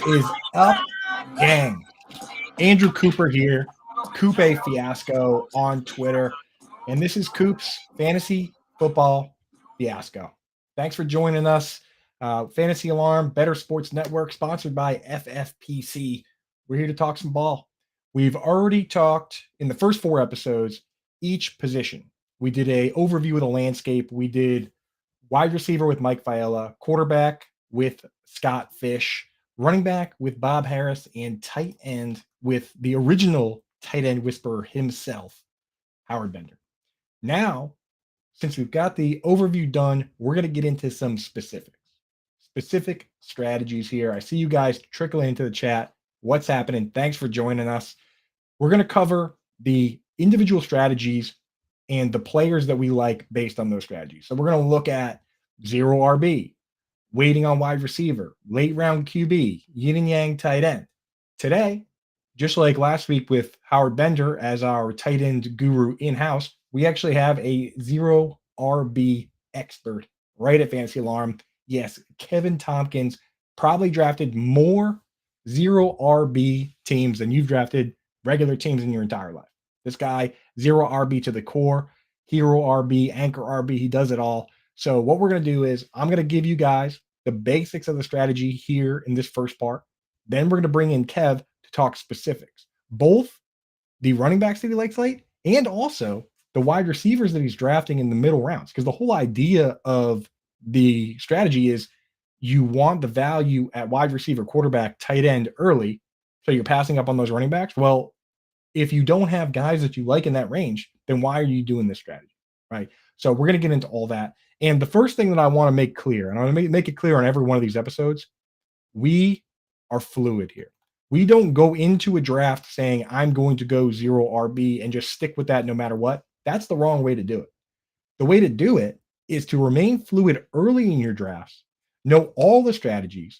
is up, gang? Andrew Cooper here, Coop Fiasco on Twitter, and this is Coop's Fantasy Football Fiasco. Thanks for joining us. Fantasy Alarm, Better Sports Network, sponsored by FFPC. We're here to talk some ball. We've already talked in the first 4 episodes, each position. We did an overview of the landscape. We did wide receiver with Mike Fiala, quarterback with Scott Fish, running back with Bob Harris, and tight end with the original tight end whisperer himself, Howard Bender. Now, since we've got the overview done, we're going to get into some specific strategies here. I see you guys trickling into the chat. What's happening? Thanks for joining us. We're going to cover the individual strategies and the players that we like based on those strategies. So we're going to look at zero RB, waiting on wide receiver, late round QB, yin and yang tight end. Today, just like last week with Howard Bender as our tight end guru in-house, we actually have a zero RB expert right at Fantasy Alarm. Yes, Kevin Tompkins probably drafted more zero RB teams than you've drafted regular teams in your entire life. This guy, zero RB to the core, hero RB, anchor RB, he does it all. So what we're going to do is I'm going to give you guys the basics of the strategy here in this first part. Then we're going to bring in Kev to talk specifics, both the running backs that he likes late and also the wide receivers that he's drafting in the middle rounds. Because the whole idea of the strategy is you want the value at wide receiver, quarterback, tight end early. So you're passing up on those running backs. Well, if you don't have guys that you like in that range, then why are you doing this strategy, right? So we're going to get into all that. And the first thing that I want to make clear, and I want to make it clear on every one of these episodes, we are fluid here. We don't go into a draft saying, I'm going to go zero RB and just stick with that no matter what. That's the wrong way to do it. The way to do it is to remain fluid early in your drafts, know all the strategies,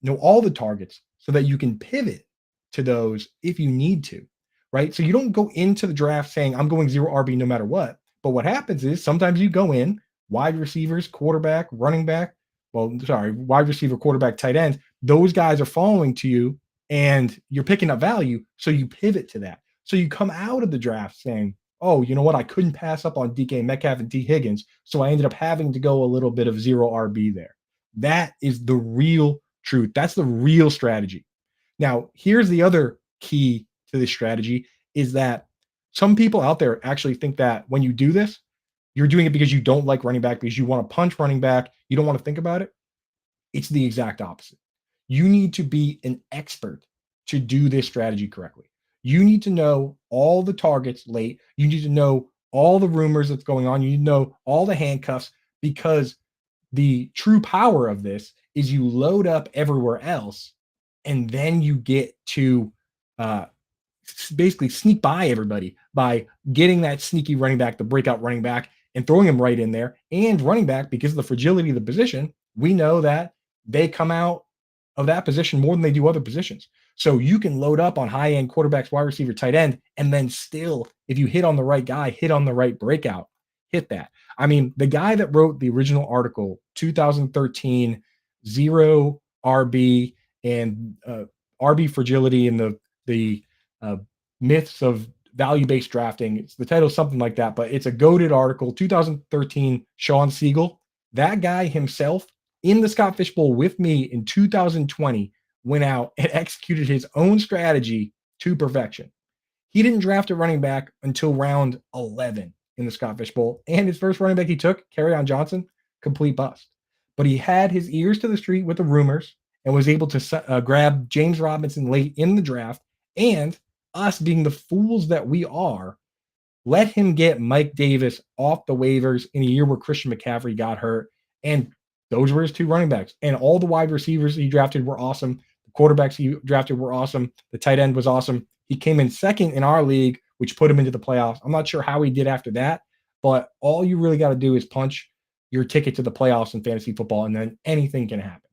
know all the targets so that you can pivot to those if you need to, right? So you don't go into the draft saying, I'm going zero RB no matter what. But what happens is sometimes you go in, wide receivers, quarterback, running back, wide receiver, quarterback, tight end, those guys are following to you and you're picking up value. So you pivot to that. So you come out of the draft saying, oh, you know what? I couldn't pass up on DK Metcalf and T Higgins. So I ended up having to go a little bit of zero RB there. That is the real truth. That's the real strategy. Now, here's the other key to this strategy is that some people out there actually think that when you do this, you're doing it because you don't like running back, because you want to punch running back. You don't want to think about it. It's the exact opposite. You need to be an expert to do this strategy correctly. You need to know all the targets late. You need to know all the rumors that's going on. You need to know all the handcuffs, because the true power of this is you load up everywhere else and then you get to basically sneak by everybody by getting that sneaky running back, the breakout running back, and throwing him right in there. And running back, because of the fragility of the position, we know that they come out of that position more than they do other positions. So you can load up on high-end quarterbacks, wide receiver, tight end, and then still, if you hit on the right guy, hit on the right breakout, hit that. I mean, the guy that wrote the original article, 2013, zero RB and RB fragility and the myths of value-based drafting. It's the title, something like that, but it's a goated article, 2013, Sean Siegel. That guy himself in the Scott Fish Bowl with me in 2020 went out and executed his own strategy to perfection. He didn't draft a running back until round 11 in the Scott Fish Bowl, and his first running back he took, Kerryon Johnson, complete bust. But he had his ears to the street with the rumors and was able to grab James Robinson late in the draft, and us being the fools that we are, let him get Mike Davis off the waivers in a year where Christian McCaffrey got hurt. And those were his 2 running backs. And all the wide receivers he drafted were awesome. The quarterbacks he drafted were awesome. The tight end was awesome. He came in second in our league, which put him into the playoffs. I'm not sure how he did after that, but all you really got to do is punch your ticket to the playoffs in fantasy football, and then anything can happen,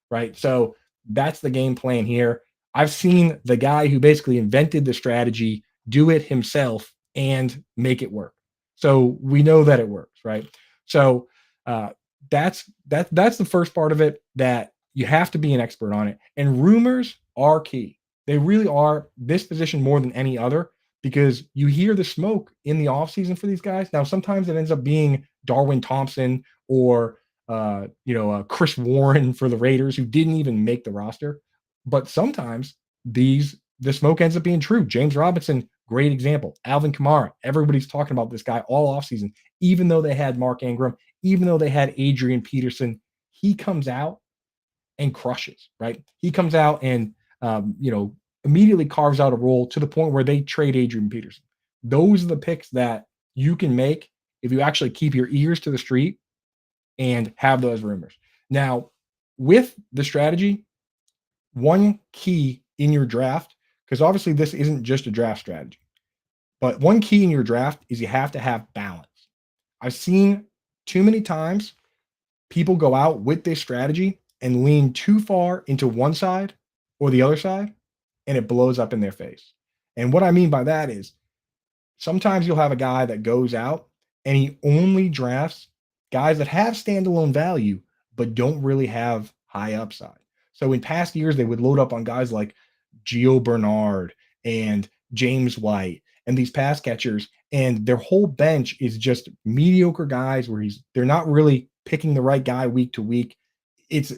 right? So that's the game plan here. I've seen the guy who basically invented the strategy do it himself and make it work. So we know that it works, right? So that's the first part of it, that You have to be an expert on it. And rumors are key. They really are this position more than any other because you hear the smoke in the offseason for these guys. Now, sometimes it ends up being Darwin Thompson or Chris Warren for the Raiders who didn't even make the roster. But sometimes the smoke ends up being true. James Robinson, great example. Alvin Kamara, everybody's talking about this guy all offseason, even though they had Mark Ingram, even though they had Adrian Peterson, he comes out and crushes, right? He comes out and immediately carves out a role to the point where they trade Adrian Peterson. Those are the picks that you can make if you actually keep your ears to the street and have those rumors. Now, with the strategy, one key in your draft, because obviously this isn't just a draft strategy, but one key in your draft is you have to have balance. I've seen too many times people go out with this strategy and lean too far into one side or the other side, and it blows up in their face. And what I mean by that is sometimes you'll have a guy that goes out and he only drafts guys that have standalone value, but don't really have high upside. So in past years, they would load up on guys like Gio Bernard and James White and these pass catchers, and their whole bench is just mediocre guys where they're not really picking the right guy week to week. It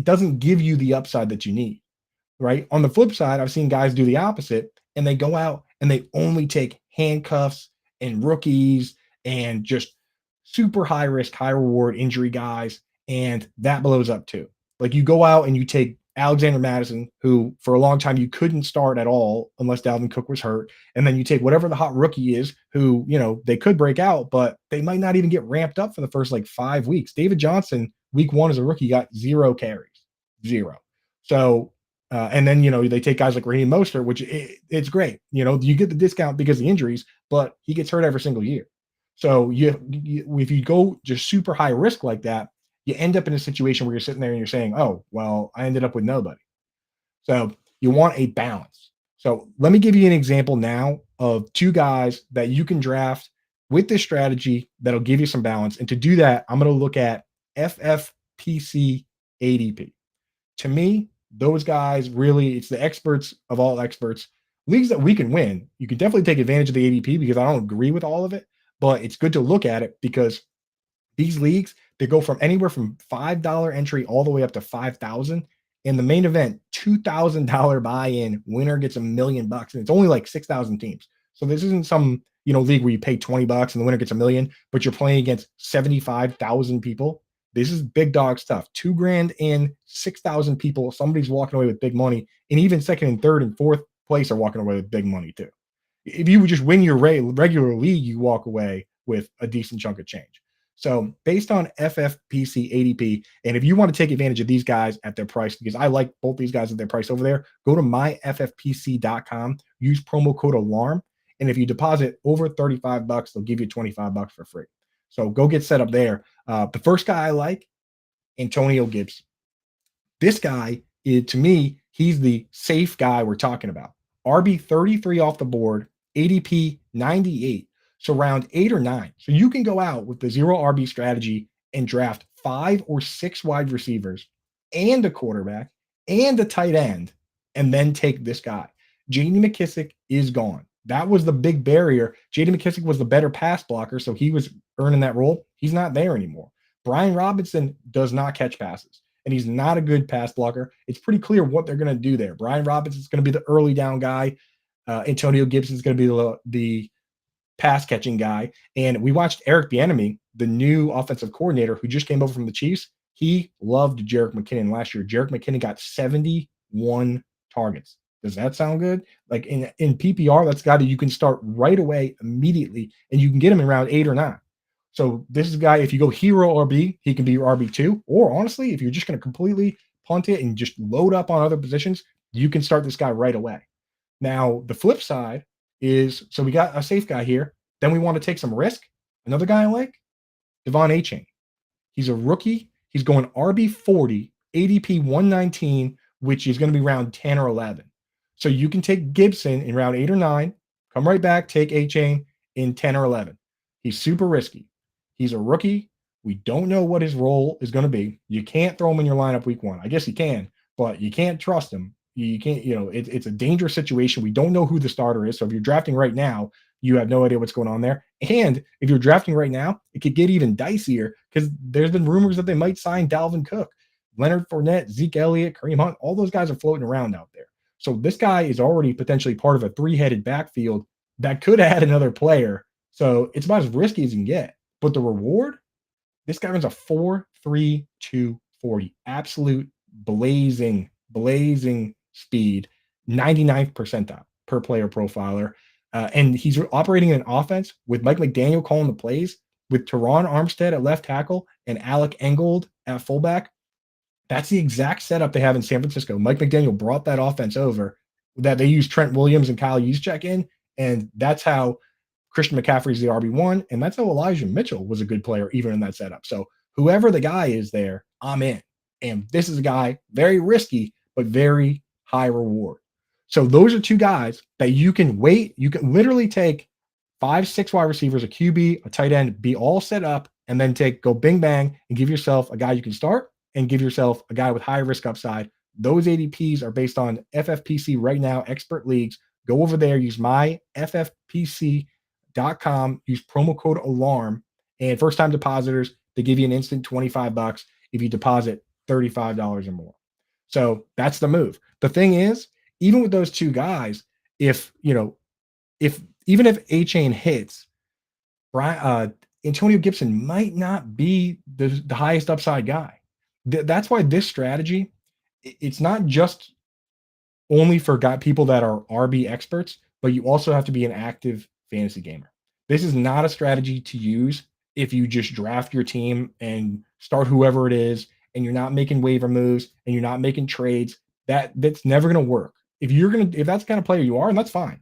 doesn't give you the upside that you need, right? On the flip side, I've seen guys do the opposite and they go out and they only take handcuffs and rookies and just super high risk, high reward injury guys, and that blows up too. Like you go out and you take Alexander Madison, who for a long time you couldn't start at all unless Dalvin Cook was hurt, and then you take whatever the hot rookie is, who they could break out, but they might not even get ramped up for the first like 5 weeks. David Johnson, week 1 as a rookie, got 0 carries, 0. So and then they take guys like Raheem Mostert, which it's great. You get the discount because of the injuries, but he gets hurt every single year. So if you go just super high risk like that, you end up in a situation where you're sitting there and you're saying, "Oh, well, I ended up with nobody." So you want a balance. So let me give you an example now of 2 guys that you can draft with this strategy that'll give you some balance. And to do that, I'm going to look at FFPC ADP. To me, those guys really, it's the experts of all experts. Leagues that we can win, you can definitely take advantage of the ADP because I don't agree with all of it, but it's good to look at it because these leagues, they go from anywhere from $5 entry all the way up to 5,000. In the main event, $2,000 buy-in, winner gets $1,000,000, and it's only like 6,000 teams. So this isn't some league where you pay $20 and the winner gets $1,000,000, but you're playing against 75,000 people. This is big dog stuff. $2,000 in, 6,000 people. Somebody's walking away with big money, and even second and third and fourth place are walking away with big money too. If you would just win your regular league, you walk away with a decent chunk of change. So based on FFPC ADP, and if you want to take advantage of these guys at their price, because I like both these guys at their price over there, go to myffpc.com, use promo code ALARM, and if you deposit over $35, they'll give you $25 for free. So go get set up there. The first guy I like, Antonio Gibson. This guy, to me, he's the safe guy we're talking about. RB 33 off the board, ADP 98. So round 8 or 9. So you can go out with the 0 RB strategy and draft 5 or 6 wide receivers and a quarterback and a tight end, and then take this guy. J.D. McKissic is gone. That was the big barrier. J.D. McKissic was the better pass blocker, so he was earning that role. He's not there anymore. Brian Robinson does not catch passes, and he's not a good pass blocker. It's pretty clear what they're going to do there. Brian Robinson's going to be the early down guy. Antonio Gibson's going to be the pass catching guy. And we watched Eric Bieniemy, the new offensive coordinator who just came over from the Chiefs. He loved Jerick McKinnon last year. Jerick McKinnon got 71 targets. Does that sound good? Like in PPR, that's a guy that you can start right away immediately, and you can get him in round 8 or 9. So this is a guy, if you go hero RB, he can be your RB2. Or honestly, if you're just going to completely punt it and just load up on other positions, you can start this guy right away. Now, the flip side is, so we got a safe guy here. Then we want to take some risk. Another guy I like, Devon Achane. He's a rookie. He's going RB 40, ADP 119, which is going to be round 10 or 11. So you can take Gibson in round 8 or 9, come right back, take Achane in 10 or 11. He's super risky. He's a rookie. We don't know what his role is going to be. You can't throw him in your lineup week 1. I guess you can, but you can't trust him. You can't, it's a dangerous situation. We don't know who the starter is. So if you're drafting right now, you have no idea what's going on there. And if you're drafting right now, it could get even dicier because there's been rumors that they might sign Dalvin Cook, Leonard Fournette, Zeke Elliott, Kareem Hunt. All those guys are floating around out there. So this guy is already potentially part of a 3-headed backfield that could add another player. So it's about as risky as you can get. But the reward, this guy runs a 4.32 40. Absolute blazing speed, 99th percentile per player profiler. And he's operating in an offense with Mike McDaniel calling the plays, with Teron Armstead at left tackle and Alec Engold at fullback. That's the exact setup they have in San Francisco. Mike McDaniel brought that offense over, that they use Trent Williams and Kyle Juszczyk in, and that's how Christian McCaffrey's the RB1, and that's how Elijah Mitchell was a good player even in that setup. So whoever the guy is there, I'm in. And this is a guy very risky, but very high reward. So those are two guys that you can wait. You can literally take 5, 6 wide receivers, a QB, a tight end, be all set up, and then go bing bang and give yourself a guy you can start and give yourself a guy with high risk upside. Those ADPs are based on FFPC right now, expert leagues. Go over there, use my FFPC.com, use promo code ALARM, and first time depositors, they give you an instant $25 if you deposit $35 or more. So that's the move. The thing is, even with those two guys, if even if A-Chain hits, Antonio Gibson might not be the highest upside guy. That's why this strategy, it's not just only for people that are RB experts, but you also have to be an active fantasy gamer. This is not a strategy to use if you just draft your team and start whoever it is, and you're not making waiver moves and you're not making trades. That's never going to work. If that's the kind of player you are, and that's fine.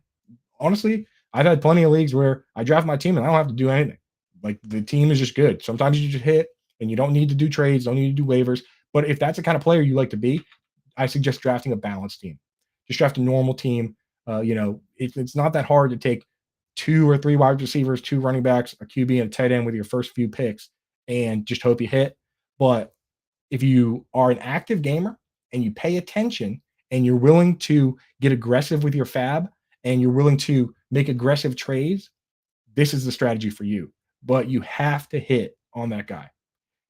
Honestly, I've had plenty of leagues where I draft my team and I don't have to do anything. Like, the team is just good. Sometimes you just hit and you don't need to do trades, don't need to do waivers. But if that's the kind of player you like to be, I suggest drafting a balanced team. Just draft a normal team. It's not that hard to take 2 or 3 wide receivers, 2 running backs, a QB, and a tight end with your first few picks and just hope you hit. But if you are an active gamer and you pay attention and you're willing to get aggressive with your fab and you're willing to make aggressive trades, this is the strategy for you. But you have to hit on that guy.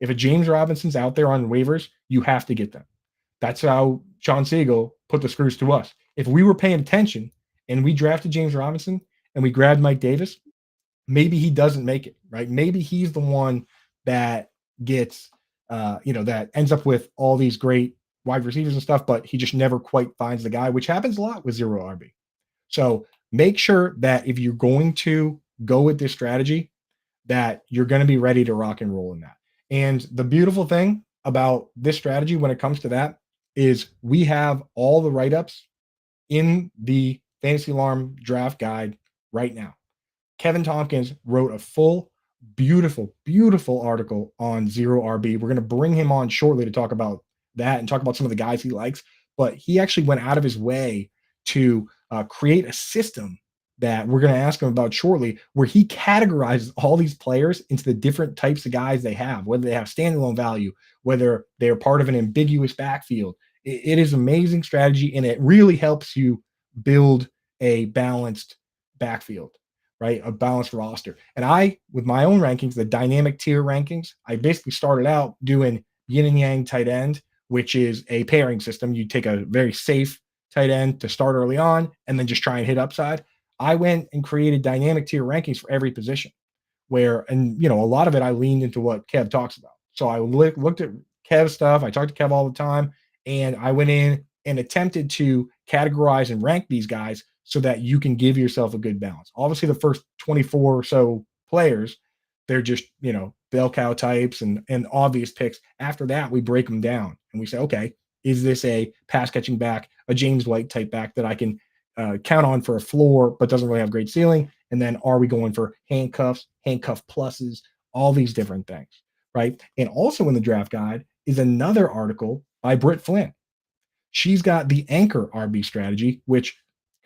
If a James Robinson's out there on waivers, you have to get them. That's how Sean Siegel put the screws to us. If we were paying attention and we drafted James Robinson and we grabbed Mike Davis, maybe he doesn't make it, right? Maybe he's the one that gets, that ends up with all these great wide receivers and stuff, but he just never quite finds the guy, which happens a lot with zero RB. So make sure that if you're going to go with this strategy, that you're going to be ready to rock and roll in that. And the beautiful thing about this strategy when it comes to that is we have all the write-ups in the Fantasy Alarm draft guide right now. Kevin Tompkins wrote a full, beautiful article on zero RB. We're going to bring him on shortly to talk about that and talk about some of the guys he likes. But he actually went out of his way to create a system that we're going to ask him about shortly, where he categorizes all these players into the different types of guys they have, whether they have standalone value, whether they're part of an ambiguous backfield. It is amazing strategy, and it really helps you build a balanced backfield, right? A balanced roster. And with my own rankings, the dynamic tier rankings, I basically started out doing yin and yang tight end, which is a pairing system. You take a very safe tight end to start early on and then just try and hit upside. I went and created dynamic tier rankings for every position a lot of it, I leaned into what Kev talks about. So I looked at Kev's stuff. I talked to Kev all the time, and I went in and attempted to categorize and rank these guys so that you can give yourself a good balance. Obviously, the first 24 or so players, they're just, bell cow types and obvious picks. After that, we break them down and we say, okay, is this a pass catching back, a James White type back that I can count on for a floor, but doesn't really have great ceiling? And then are we going for handcuff pluses, all these different things, right? And also in the draft guide is another article by Britt Flynn. She's got the anchor RB strategy, which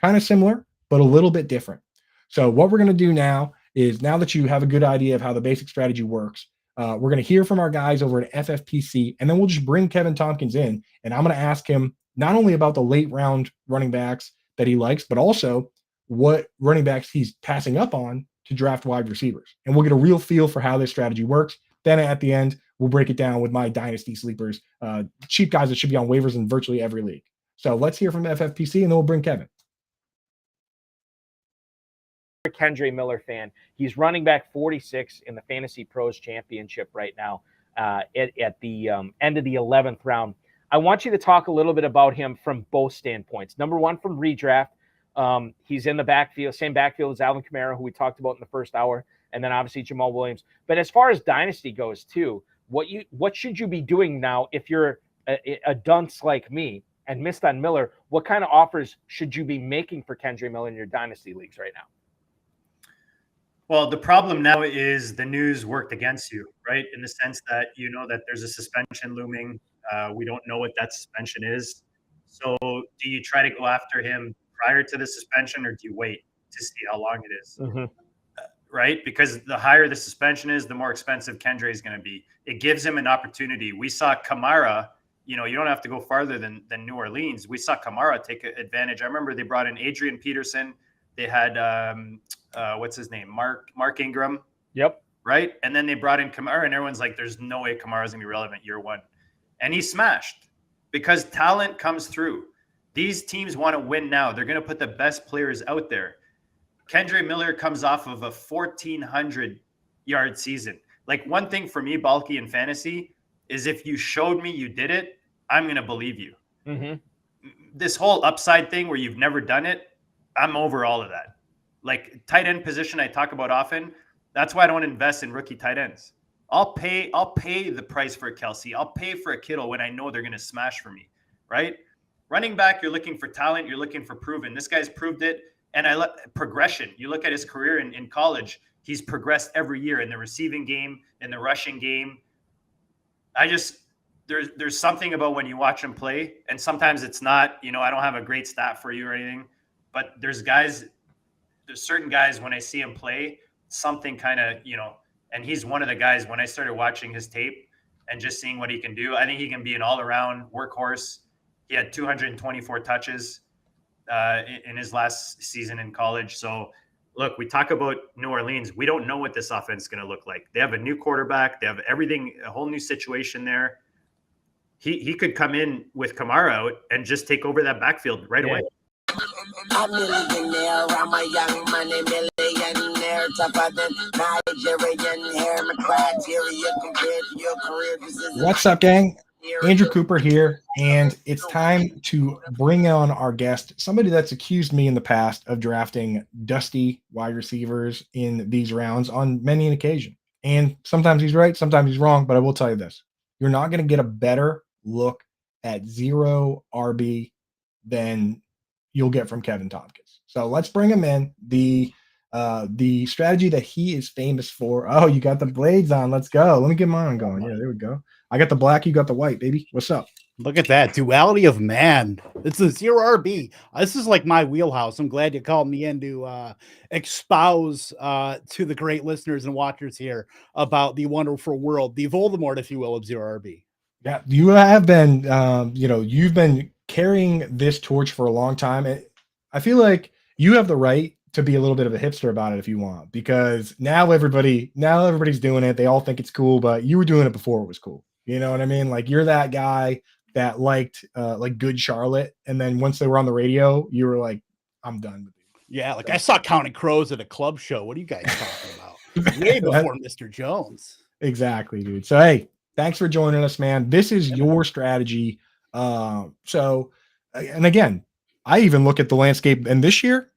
kind of similar, but a little bit different. So what we're going to do now is, now that you have a good idea of how the basic strategy works, We're going to hear from our guys over at FFPC, and then we'll just bring Kevin Tompkins in, and I'm going to ask him not only about the late round running backs that he likes, but also what running backs he's passing up on to draft wide receivers. And we'll get a real feel for how this strategy works. Then at the end, we'll break it down with my dynasty sleepers, cheap guys that should be on waivers in virtually every league. So let's hear from FFPC, and then we'll bring Kevin. Kendre Miller fan. He's running back 46 in the Fantasy Pros Championship right now at the end of the 11th round. I want you to talk a little bit about him from both standpoints. Number one, from redraft. He's in the backfield, same backfield as Alvin Kamara, who we talked about in the first hour, and then obviously Jamal Williams. But as far as dynasty goes too, what should you be doing now if you're a dunce like me and missed on Miller? What kind of offers should you be making for Kendre Miller in your dynasty leagues right now? Well, the problem now is the news worked against you, right? In the sense that you know that there's a suspension looming. We don't know what that suspension is. So do you try to go after him prior to the suspension, or do you wait to see how long it is? Right? Because the higher the suspension is, the more expensive Kendre is going to be. It gives him an opportunity. We saw Kamara, you don't have to go farther than New Orleans. We saw Kamara take advantage. I remember they brought in Adrian Peterson. They had what's his name? Mark Ingram. Yep. Right. And then they brought in Kamara, and everyone's like, there's no way Kamara's gonna be relevant year one. And he smashed because talent comes through. These teams want to win now. They're gonna put the best players out there. Kendre Miller comes off of a 1,400-yard season. Like, one thing for me, bulky in fantasy, is if you showed me you did it, I'm gonna believe you. This whole upside thing where you've never done it, I'm over all of that. Like, tight end position I talk about often. That's why I don't invest in rookie tight ends. I'll pay the price for a Kelsey. I'll pay for a Kittle when I know they're going to smash for me, right? Running back, you're looking for talent. You're looking for proven. This guy's proved it. And progression. You look at his career in college, he's progressed every year in the receiving game, in the rushing game. There's something about when you watch him play, and sometimes it's not, I don't have a great stat for you or anything, but there's certain guys when I see him play, something kind of, and he's one of the guys when I started watching his tape and just seeing what he can do. I think he can be an all-around workhorse. He had 224 touches in his last season in college. So look, we talk about New Orleans. We don't know what this offense is going to look like. They have a new quarterback. They have everything, a whole new situation there. He could come in with Kamara out and just take over that backfield right away. A millionaire, I'm a young money millionaire, tougher than Nigerian hair, my criteria compared to your career. What's up, gang? Andrew Cooper here, and it's time to bring on our guest, somebody that's accused me in the past of drafting dusty wide receivers in these rounds on many an occasion. And sometimes he's right, sometimes he's wrong, but I will tell you this. You're not going to get a better look at zero RB than you'll get from Kevin Tompkins. So let's bring him in. The strategy that he is famous for. Oh, you got the blades on. Let's go. Let me get mine going. Yeah, there we go. I got the black. You got the white, baby. What's up? Look at that duality of man. It's a zero RB. This is like my wheelhouse. I'm glad you called me in to espouse to the great listeners and watchers here about the wonderful world, the Voldemort, if you will, of zero RB. Yeah, you have been, you've been carrying this torch for a long time. I feel like you have the right to be a little bit of a hipster about it if you want, because now everybody's doing it. They all think it's cool, but you were doing it before it was cool. You know what I mean? Like, you're that guy that liked like Good Charlotte, and then once they were on the radio, you were like, I'm done with it. Yeah, like I saw Counting Crows at a club show. What are you guys talking about? Way before Mr. Jones. Exactly, dude. So hey, thanks for joining us, man. This is your strategy. So, and again, I even look at the landscape, and this year,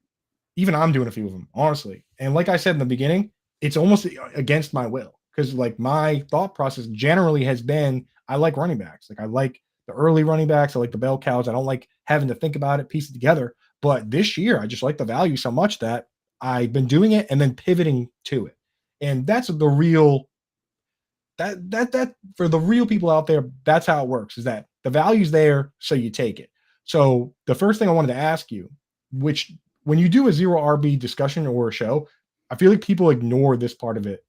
even I'm doing a few of them, honestly. And like I said in the beginning, it's almost against my will, because like my thought process generally has been, I like running backs. Like, I like the early running backs. I like the bell cows. I don't like having to think about it, piece it together. But this year, I just like the value so much that I've been doing it and then pivoting to it. And that's the real, that for the real people out there, that's how it works, is that the value's there, so you take it. So the first thing I wanted to ask you, which when you do a zero RB discussion or a show, I feel like people ignore this part of it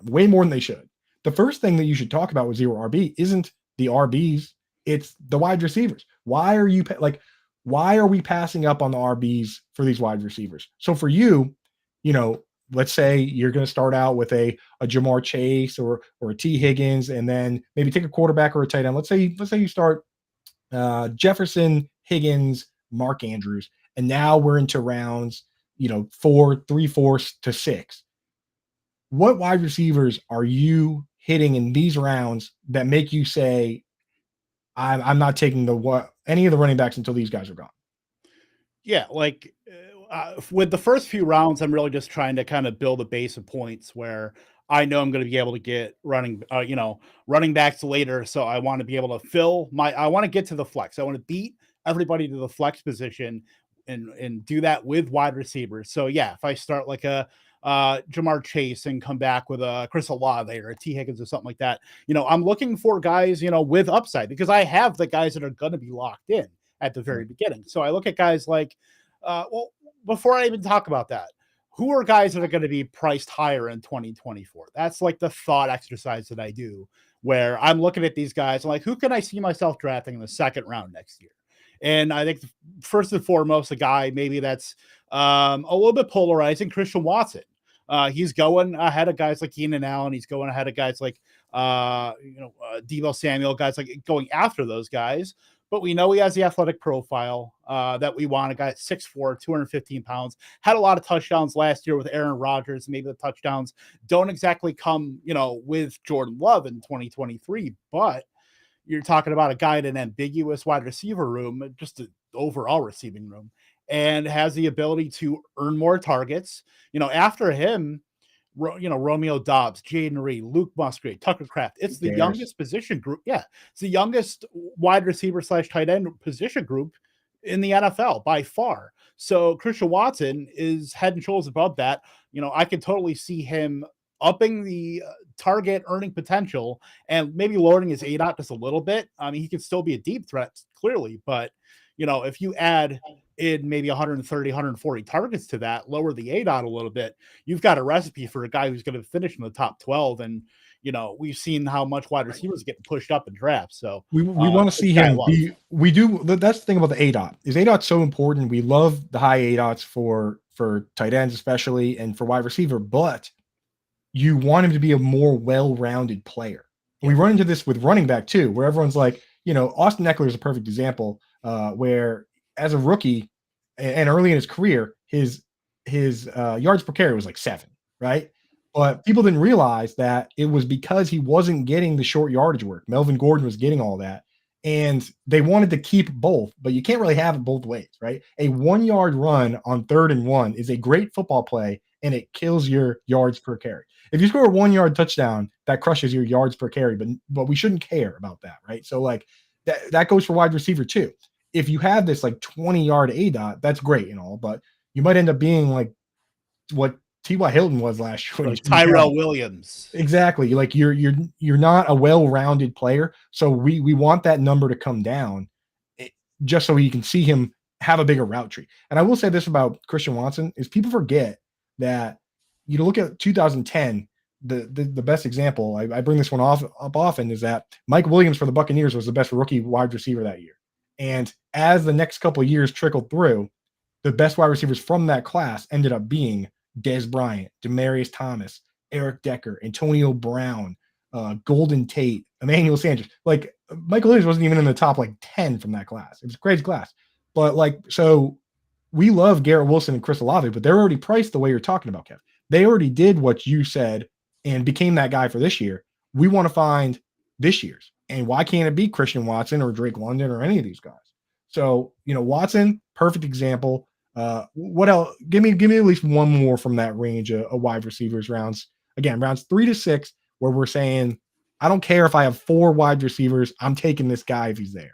way more than they should. the first thing that you should talk about with zero RB isn't the RBs, it's the wide receivers. Why are we passing up on the RBs for these wide receivers? So for you, let's say you're going to start out with a Jamar Chase or a T Higgins, and then maybe take a quarterback or a tight end. Let's say you start Jefferson, Higgins, Mark Andrews, and now we're into rounds, 3, 4 to 6. What wide receivers are you hitting in these rounds that make you say, I'm not taking any of the running backs until these guys are gone? Yeah, like with the first few rounds, I'm really just trying to kind of build a base of points where I know I'm going to be able to get running backs later. So I want to be able to I want to get to the flex. I want to beat everybody to the flex position and do that with wide receivers. So yeah, if I start like a Jamar Chase and come back with a Chris Olave or a T Higgins or something like that, I'm looking for guys, with upside, because I have the guys that are going to be locked in at the very beginning. So I look at guys like, before I even talk about that, who are guys that are going to be priced higher in 2024? That's like the thought exercise that I do, where I'm looking at these guys. I'm like, who can I see myself drafting in the second round next year? And I think first and foremost, a guy maybe that's a little bit polarizing, Christian Watson. He's going ahead of guys like Keenan Allen. He's going ahead of guys like, Deebo Samuel, guys like going after those guys. But we know he has the athletic profile that we want. A guy at 6'4", 215 pounds, had a lot of touchdowns last year with Aaron Rodgers. Maybe the touchdowns don't exactly come, with Jordan Love in 2023, but you're talking about a guy in an ambiguous wide receiver room, just an overall receiving room, and has the ability to earn more targets. After him, Romeo Dobbs, Jaden Reed, Luke Musgrave, Tucker Kraft. It's the youngest position group. Yeah, it's the youngest wide receiver / tight end position group in the NFL by far. So Christian Watson is head and shoulders above that. I can totally see him upping the target earning potential and maybe lowering his ADOT just a little bit. I mean, he can still be a deep threat, clearly, but if you add in maybe 130, 140 targets to that, lower the ADOT a little bit, you've got a recipe for a guy who's going to finish in the top 12. And, we've seen how much wide receivers get pushed up in drafts. So we want to see him. We do. That's the thing about the ADOT is ADOT's so important. We love the high ADOTs for tight ends, especially, and for wide receiver, but you want him to be a more well-rounded player. And we run into this with running back too, where everyone's like, Austin Eckler is a perfect example, where as a rookie and early in his career, his yards per carry was like 7, right? But people didn't realize that it was because he wasn't getting the short yardage work. Melvin Gordon was getting all that. And they wanted to keep both, but you can't really have it both ways, right? A 1-yard run on 3rd and 1 is a great football play, and it kills your yards per carry. If you score a 1-yard touchdown, that crushes your yards per carry, but we shouldn't care about that, right? So like that goes for wide receiver too. If you have this like 20-yard ADOT, that's great and all, but you might end up being like what T.Y. Hilton was last year. Like Tyrell Williams. Exactly. Like you're not a well-rounded player. So we want that number to come down just so you can see him have a bigger route tree. And I will say this about Christian Watson is people forget that look at 2010, the best example, I bring this one up often, is that Mike Williams for the Buccaneers was the best rookie wide receiver that year. And as the next couple of years trickled through, the best wide receivers from that class ended up being Dez Bryant, Demaryius Thomas, Eric Decker, Antonio Brown, Golden Tate, Emmanuel Sanders. Like Michael Williams wasn't even in the top 10 from that class. It was a crazy class. But so we love Garrett Wilson and Chris Olave, but they're already priced the way you're talking about, Kev. They already did what you said and became that guy for this year. We want to find this year's. And why can't it be Christian Watson or Drake London or any of these guys? So, Watson, perfect example. What else? Give me at least one more from that range of wide receivers rounds. Again, rounds 3 to 6, where we're saying, I don't care if I have 4 wide receivers. I'm taking this guy if he's there.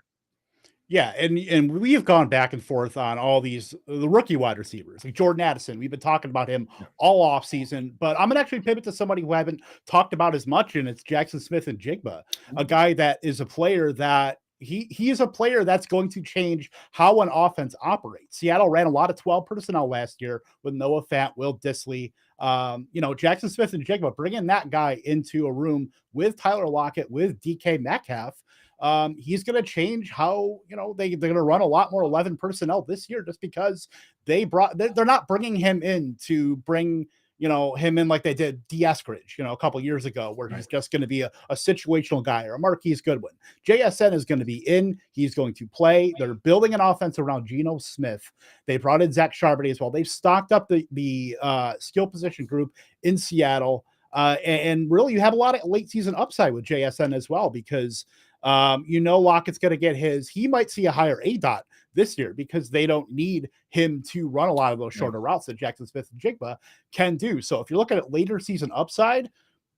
Yeah, and we have gone back and forth on all the rookie wide receivers, like Jordan Addison. We've been talking about him all off season, but I'm going to actually pivot to somebody who I haven't talked about as much, and it's Jackson Smith and Jigba, a guy that is a player that, he is a player that's going to change how an offense operates. Seattle ran a lot of 12 personnel last year with Noah Fant, Will Dissly, Jackson Smith and Jigba, bringing that guy into a room with Tyler Lockett, with DK Metcalf. He's going to change how, they're going to run a lot more 11 personnel this year, just because they're not bringing him in to bring, him in like they did D. Eskridge, a couple years ago, where he's just going to be a situational guy or a Marquise Goodwin. JSN is going to be in. He's going to play. They're building an offense around Geno Smith. They brought in Zach Charbonnet as well. They've stocked up the skill position group in Seattle. And really, you have a lot of late season upside with JSN as well, because Lockett's going to get his. He might see a higher ADOT this year because they don't need him to run a lot of those shorter routes that Jackson Smith and Jigba can do. So if you're looking at later season upside,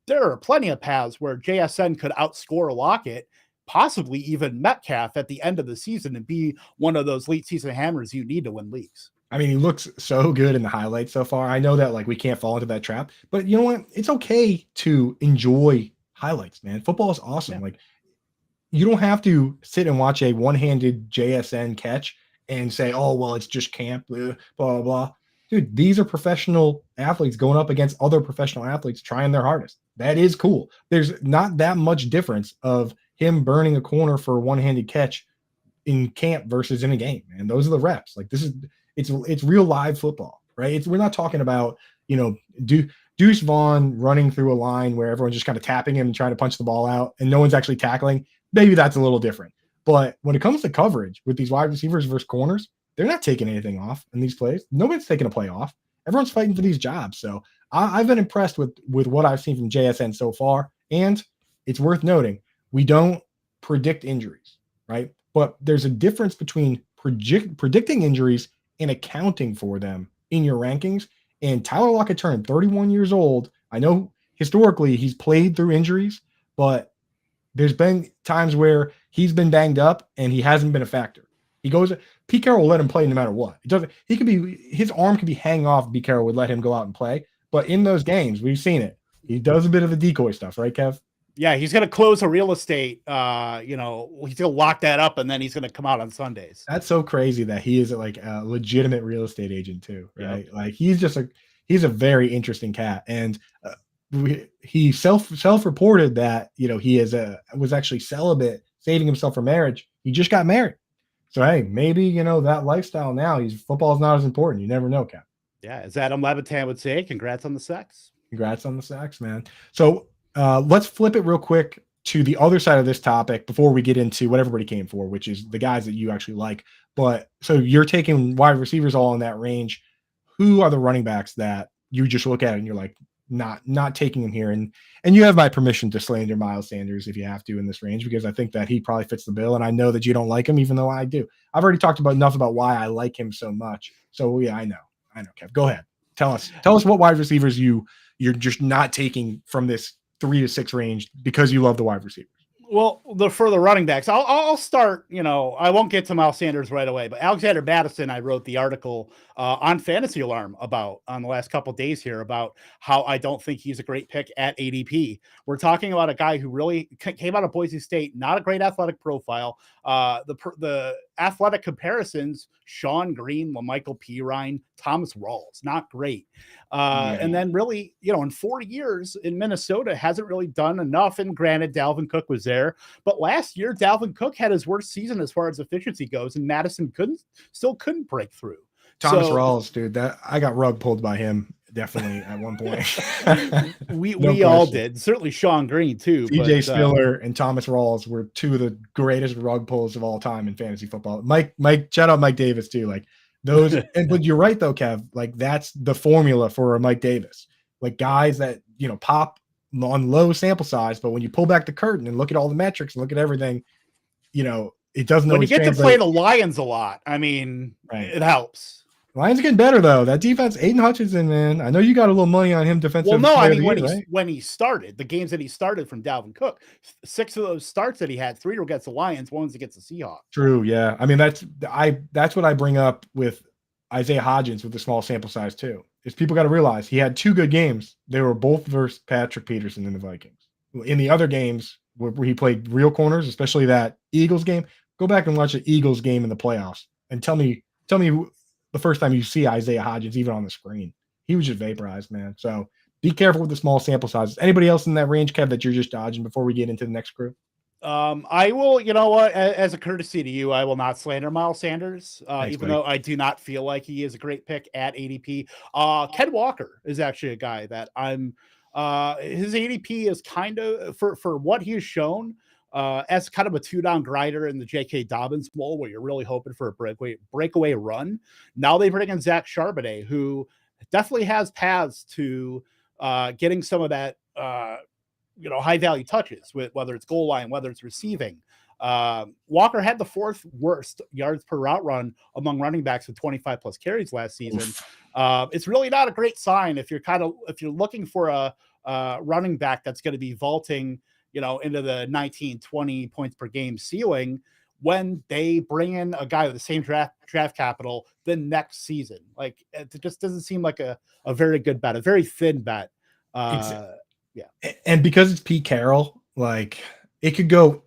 there are plenty of paths where JSN could outscore Lockett, possibly even Metcalf at the end of the season, and be one of those late season hammers you need to win leagues. I mean, he looks so good in the highlights so far. I know that we can't fall into that trap, but you know what? It's okay to enjoy highlights, man. Football is awesome. Yeah. You don't have to sit and watch a one-handed JSN catch and say, oh, well, it's just camp, blah, blah, blah. Dude, these are professional athletes going up against other professional athletes trying their hardest. That is cool. There's not that much difference of him burning a corner for a one-handed catch in camp versus in a game, man. Those are the reps. It's real live football, right? We're not talking about, Deuce Vaughn running through a line where everyone's just kind of tapping him and trying to punch the ball out and no one's actually tackling. Maybe that's a little different. But when it comes to coverage with these wide receivers versus corners, they're not taking anything off in these plays. Nobody's taking a play off. Everyone's fighting for these jobs. So I've been impressed with what I've seen from JSN so far. And it's worth noting, we don't predict injuries, right? But there's a difference between predicting injuries and accounting for them in your rankings. And Tyler Lockett turned 31 years old. I know historically he's played through injuries, but there's been times where he's been banged up and he hasn't been a factor. Pete Carroll will let him play no matter what. His arm could be hanging off. Pete Carroll would let him go out and play. But in those games, we've seen it. He does a bit of the decoy stuff, right, Kev? Yeah, he's going to close a real estate. He's going to lock that up, and then he's going to come out on Sundays. That's so crazy that he is like a legitimate real estate agent too, right? Yep. He's a very interesting cat, and he self-reported that he was actually celibate, saving himself for marriage. He just got married, so hey, maybe that lifestyle now. Football's not as important. You never know, Cap. Yeah, as Adam Levitan would say, congrats on the sex. Congrats on the sex, man. So let's flip it real quick to the other side of this topic before we get into what everybody came for, which is the guys that you actually like. But so you're taking wide receivers all in that range. Who are the running backs that you just look at and you're like, not taking him here? And you have my permission to slander Miles Sanders if you have to in this range, because I think that he probably fits the bill. And I know that you don't like him, even though I do. I've already talked enough about why I like him so much. So yeah, I know, Kev. Go ahead. Tell us what wide receivers you're just not taking from this 3 to 6 range because you love the wide receivers. Well, for the running backs, I'll start, I won't get to Miles Sanders right away, but Alexander Mattison, I wrote the article on Fantasy Alarm about on the last couple of days here about how I don't think he's a great pick at ADP. We're talking about a guy who really came out of Boise State, not a great athletic profile. The athletic comparisons, Sean Green, LaMichael Pirine, Thomas Rawls, not great. And then really, in 4 years in Minnesota, hasn't really done enough. And granted, Dalvin Cook was there, but last year, Dalvin Cook had his worst season as far as efficiency goes, and Madison couldn't break through. Thomas Rawls, dude, that I got rug pulled by him definitely at one point. we all did. Certainly Sean Green too. CJ Spiller and Thomas Rawls were two of the greatest rug pulls of all time in fantasy football. Mike, shout out Mike Davis too. Like those, but you're right though, Kev. Like that's the formula for a Mike Davis. Like guys that pop on low sample size, but when you pull back the curtain and look at all the metrics and look at everything, it doesn't. When you get to play the Lions a lot, I mean, it helps. Lions are getting better though. That defense, Aiden Hutchinson, man. I know you got a little money on him defensive. Well, no, I mean when he started, the games that he started from Dalvin Cook, 6 of those starts that he had, 3 were against the Lions, 1 was against the Seahawks. True, yeah. I mean that's what I bring up with Isaiah Hodgins with the small sample size too. Is people got to realize he had 2 good games. They were both versus Patrick Peterson and the Vikings. In the other games, where he played real corners, especially that Eagles game. Go back and watch the Eagles game in the playoffs and tell me the first time you see Isaiah Hodgins even on the screen. He was just vaporized, man. So be careful with the small sample sizes. Anybody else in that range, Kev, that you're just dodging before we get into the next group? I will, you know what, as a courtesy to you, I will not slander Miles Sanders, Thanks, even buddy. though I do not feel like he is a great pick at ADP. Ken Walker is actually a guy that I'm, his ADP is kind of, for what he has shown, as kind of a two-down grinder in the J.K. Dobbins mold, where you're really hoping for a breakaway run. Now they bring in Zach Charbonnet, who definitely has paths to getting some of that, high value touches, with whether it's goal line, whether it's receiving. Walker had the 4th worst yards per route run among running backs with 25 plus carries last season. It's really not a great sign if you're looking for a running back that's going to be vaulting, into the 19, 20 points per game ceiling when they bring in a guy with the same draft capital the next season. Like, it just doesn't seem like a very good bet, a very thin bet. Yeah. And because it's Pete Carroll, like, it could go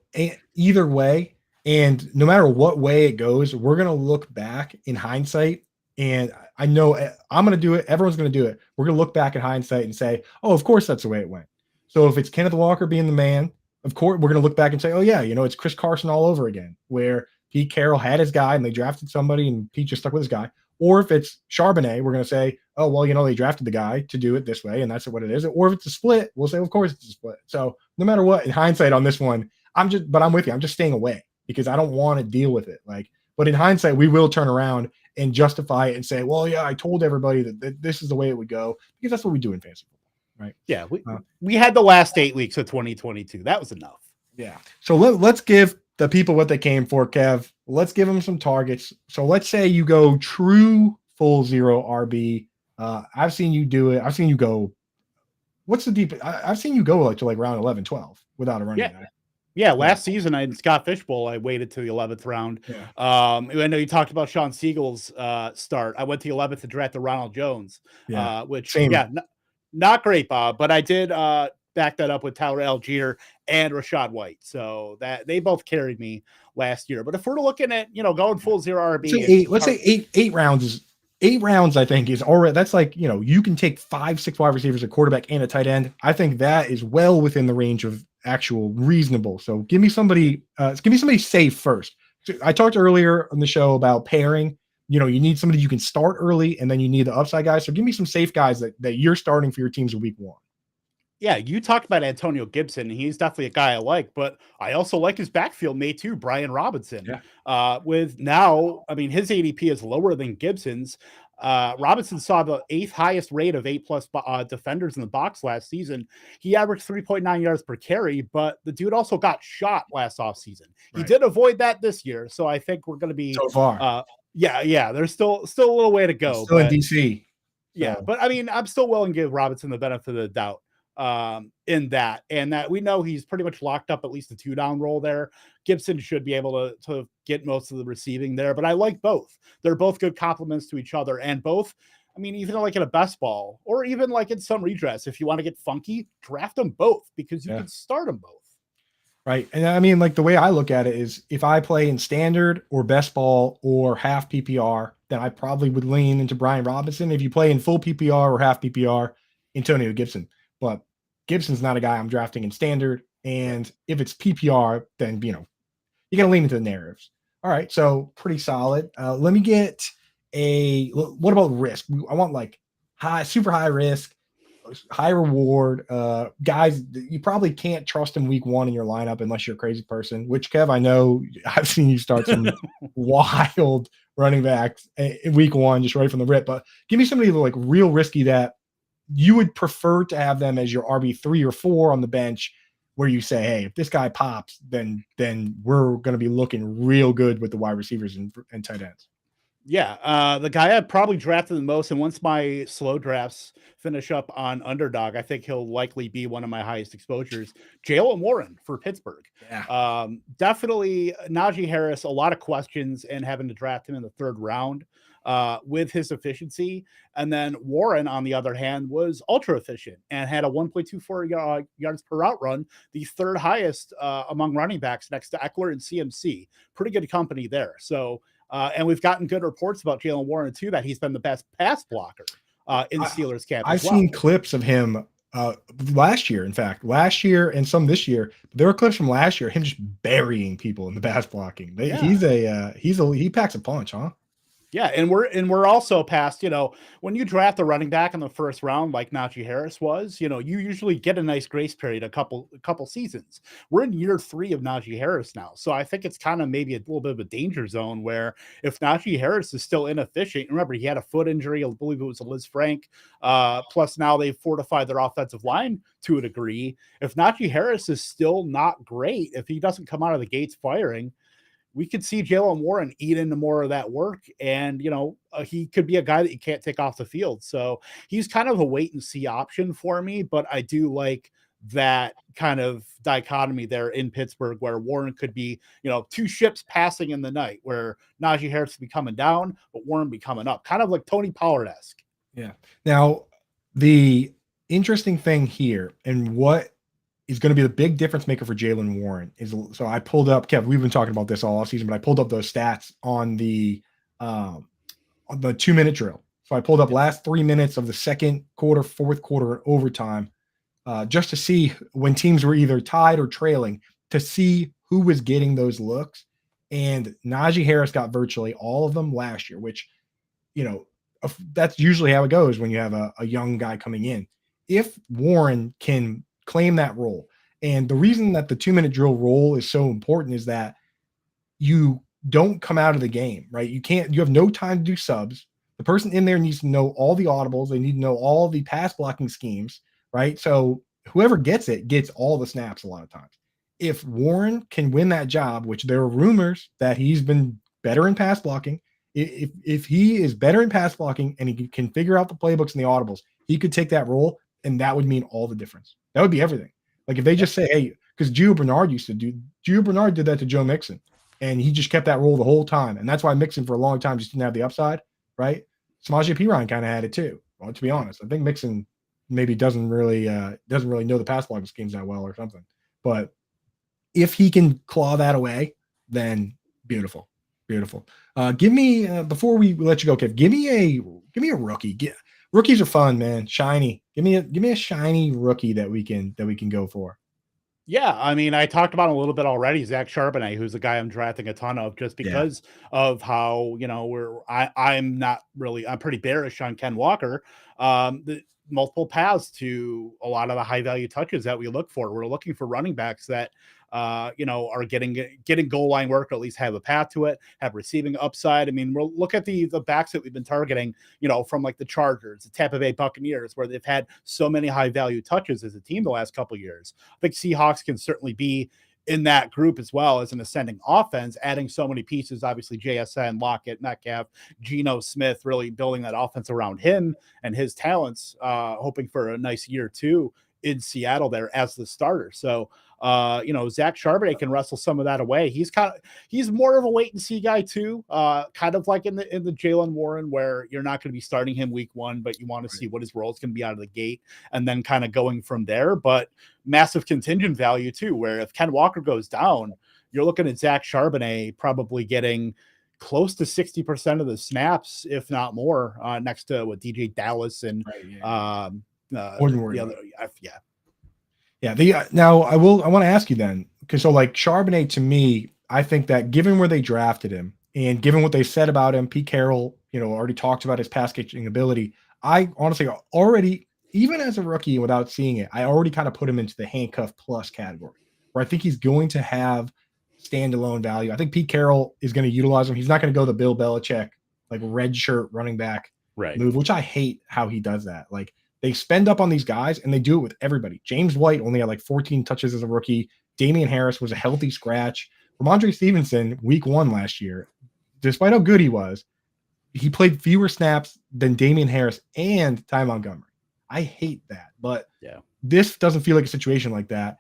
either way. And no matter what way it goes, we're going to look back in hindsight. And I know I'm going to do it. Everyone's going to do it. We're going to look back in hindsight and say, oh, of course, that's the way it went. So if it's Kenneth Walker being the man, of course, we're going to look back and say, oh, yeah, it's Chris Carson all over again, where Pete Carroll had his guy and they drafted somebody and Pete just stuck with his guy. Or if it's Charbonnet, we're going to say, oh, well, they drafted the guy to do it this way, and that's what it is. Or if it's a split, we'll say, of course, it's a split. So no matter what, in hindsight on this one, I'm with you. I'm just staying away because I don't want to deal with it. But in hindsight, we will turn around and justify it and say, well, yeah, I told everybody that this is the way it would go, because that's what we do in fantasy football, right? Yeah, we had the last 8 weeks of 2022. That was enough. Yeah. So let's give the people what they came for, Kev. Let's give them some targets. So let's say you go true full zero RB. I've seen you do it. I've seen you go. What's the deep? I've seen you go to round 11, 12 without a running back. Yeah, last season in Scott Fishbowl, I waited to the 11th round. Yeah. I know you talked about Sean Siegel's start. I went to the 11th to draft the Ronald Jones, which Same. Not great, Bob, but I did back that up with Tyler Algier and Rashad White. So that they both carried me last year. But if we're looking at, going full zero RB, let's say eight rounds is 8 rounds, I think, is already, that's you can take 5, 6 wide receivers, a quarterback, and a tight end. I think that is well within the range of actual reasonable. So give me somebody safe first. So I talked earlier on the show about pairing. You need somebody you can start early, and then you need the upside guys. So give me some safe guys that you're starting for your teams in week 1. Yeah, you talked about Antonio Gibson. He's definitely a guy I like, but I also like his backfield mate too, Brian Robinson. Yeah. With now, his ADP is lower than Gibson's. Robinson saw the 8th highest rate of 8+ defenders in the box last season. He averaged 3.9 yards per carry, but the dude also got shot last offseason. He did avoid that this year, so I think we're going to be so far. Yeah. There's still a little way to go. Still in DC. Yeah, but I'm still willing to give Robinson the benefit of the doubt in that, and that we know he's pretty much locked up at least a 2-down role there. Gibson should be able to get most of the receiving there, but I like both. They're both good complements to each other, and both, even like in a best ball or even like in some redress, if you want to get funky, draft them both because you can start them both. Right. And the way I look at it is if I play in standard or best ball or half PPR, then I probably would lean into Brian Robinson. If you play in full PPR or half PPR, Antonio Gibson. But Gibson's not a guy I'm drafting in standard. And if it's PPR, then, you got to lean into the narratives. All right. So pretty solid. Let me get what about risk? I want super high risk, high reward guys. You probably can't trust in week 1 in your lineup unless you're a crazy person, which, Kev, I know I've seen you start some wild running backs in week 1, just right from the rip. But give me somebody real risky that you would prefer to have them as your RB3 or 4 on the bench, where you say, hey, if this guy pops, then we're going to be looking real good with the wide receivers and tight ends. Yeah, the guy I probably drafted the most, and once my slow drafts finish up on Underdog, I think he'll likely be one of my highest exposures. Jaylen Warren for Pittsburgh. Yeah. Definitely Najee Harris, a lot of questions, and having to draft him in the 3rd round. with his efficiency. And then Warren, on the other hand, was ultra efficient and had a 1.24 yards per route run, the third highest among running backs next to Eckler and CMC. Pretty good company there. So, and we've gotten good reports about Jaylen Warren too, that he's been the best pass blocker in Steelers camp. I've seen clips of him last year, in fact, and some this year. There were clips from last year, him just burying people in the pass blocking. He packs a punch, huh? Yeah, and we're also past, when you draft a running back in the first round like Najee Harris was, you usually get a nice grace period a couple seasons. We're in year 3 of Najee Harris now. So I think it's kind of maybe a little bit of a danger zone where if Najee Harris is still inefficient, remember he had a foot injury, I believe it was a Liz Frank, plus now they've fortified their offensive line to a degree. If Najee Harris is still not great, if he doesn't come out of the gates firing, we could see Jaylen Warren eat into more of that work. And, he could be a guy that you can't take off the field. So he's kind of a wait and see option for me, but I do like that kind of dichotomy there in Pittsburgh where Warren could be, two ships passing in the night where Najee Harris would be coming down, but Warren be coming up, kind of like Tony Pollard-esque. Yeah. Now, the interesting thing here and what is going to be the big difference maker for Jaylen Warren is, so I pulled up, Kev, we've been talking about this all season, but I pulled up those stats on the 2-minute drill. So I pulled up last 3 minutes of the second quarter, fourth quarter, and overtime, just to see when teams were either tied or trailing, to see who was getting those looks. And Najee Harris got virtually all of them last year, which, that's usually how it goes when you have a young guy coming in. If Warren can claim that role. And the reason that the 2-minute drill role is so important is that you don't come out of the game, right? You have no time to do subs. The person in there needs to know all the audibles. They need to know all the pass blocking schemes, right? So whoever gets it gets all the snaps a lot of times. If Warren can win that job, which there are rumors that he's been better in pass blocking, if he is better in pass blocking and he can figure out the playbooks and the audibles, he could take that role, and that would mean all the difference. That would be everything. Like if they just say, hey, because Gio Bernard did that to Joe Mixon, and he just kept that role the whole time. And that's why Mixon for a long time just didn't have the upside, right? Samaje Perine kind of had it too. Well, to be honest, I think Mixon maybe doesn't really know the pass blocking schemes that well or something. But if he can claw that away, then beautiful. Give me before we let you go, Kev, give me a rookie. Rookies are fun, man. Shiny. Give me a shiny rookie that we can go for. Yeah, I mean, I talked about him a little bit already. Zach Charbonnet, who's a guy I'm drafting a ton of, just because of how I'm pretty bearish on Ken Walker. The multiple paths to a lot of the high value touches that we look for. We're looking for running backs that are getting goal line work, or at least have a path to it, have receiving upside. I mean, we'll look at the backs that we've been targeting, from like the Chargers, the Tampa Bay Buccaneers, where they've had so many high value touches as a team the last couple of years. I think Seahawks can certainly be in that group as well as an ascending offense, adding so many pieces, obviously JSN, Lockett, Metcalf, Geno Smith, really building that offense around him and his talents, hoping for a nice year too in Seattle there as the starter. So, Zach Charbonnet can wrestle some of that away. He's more of a wait and see guy too, kind of like in the Jaylen Warren, where you're not going to be starting him week 1, but you want to see what his role is going to be out of the gate and then kind of going from there. But massive contingent value too, where if Ken Walker goes down, you're looking at Zach Charbonnet probably getting close to 60% of the snaps, if not more, next to DJ Dallas and Now I want to ask you then, because so like Charbonnet, to me, I think that given where they drafted him and given what they said about him, Pete Carroll, already talked about his pass catching ability. I honestly already, even as a rookie without seeing it, I already kind of put him into the handcuff plus category, where I think he's going to have standalone value. I think Pete Carroll is going to utilize him. He's not going to go the Bill Belichick like red shirt running back move, which I hate how he does that. Like, they spend up on these guys, and they do it with everybody. James White only had like 14 touches as a rookie. Damian Harris was a healthy scratch. Ramondre Stevenson, week 1 last year, despite how good he was, he played fewer snaps than Damian Harris and Ty Montgomery. I hate that, but this doesn't feel like a situation like that.